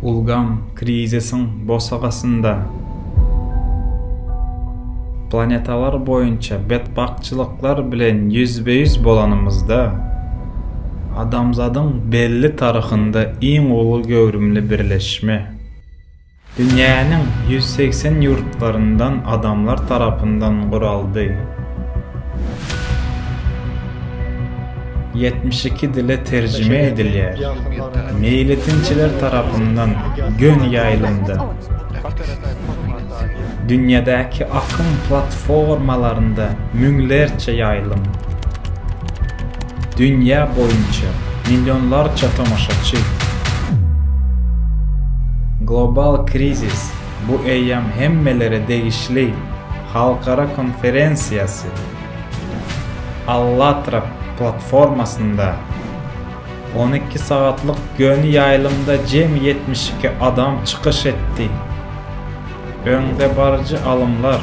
Ulgam krizisin bosagasında planetalar boyunca betbakçılıklar bilen yüzbe-yüz bolanımızda adamzadın belli tarıхында iň ulu göwrümli birleşme dünyanın 180 yurtlarından adamlar tarafından kuraldı. 72 dile tercüme edilýär. Meyletinçiler tarafından gön yayılımda. Dünyadaki akım platformalarında münglerçe yayılım. Dünya boyunca milyonlarca tamaşaçı. Global krizis bu eyyam hemmelere değişli halkara konferensiyası Allatra platformasında 12 saatlik gönü yayılımda cem 72 adam çıkış etti. Önde barıcı alımlar,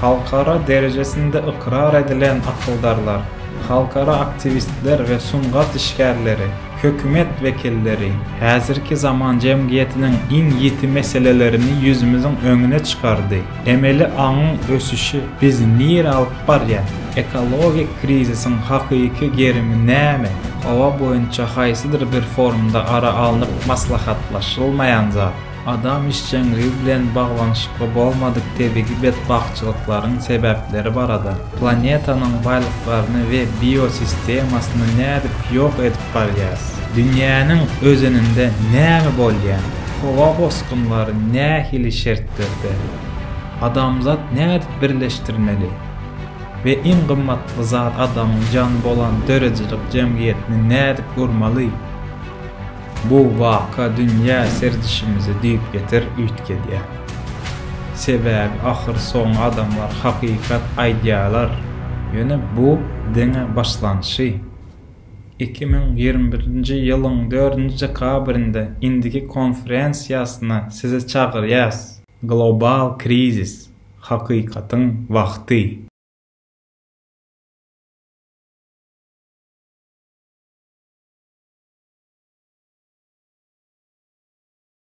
halkara derecesinde ikrar edilen akıldarlar, halkara aktivistler ve sungat işgärleri, hökümet vekilleri, häzirki zaman cemgiyetinin iň ýiti meselelerini yüzümüzün öňüne çıkardı. Emeli aňyň ösüşi biz nire alyp barýar? Ekologik krizisin hakyky gerimi näme? Hawa boyunça haýsydyr bir forumda ara alınıp maslahatlaşylmayan zat. Adam işçenliği bilen bağlanışıklı bolmadık tebegi betbakçılıkların sebepleri barada. Planetanın baylıklarını ve biyosistemasını nädip yok edip barýas? Dünyanın özününde näme bolýan? Hova boskunları nähili şertlerде? Adamzat nädip birleştirmeli? Ve iň gymmatly zat adamın canı bolan dörecilik jemgyýetini nädip gurmaly? Bu vaka dünya serdişimizi düýüp getir üýtgedýär. Sebäbi ahir soň adamlar hakykat aýdýarlar. Ýöne bu deňe başlanşy. 2021-nji ýylyň 4-nji dekabrynda indiki konferensiýasyna sizi çagyrýas. Global krizis hakykatyň wagty.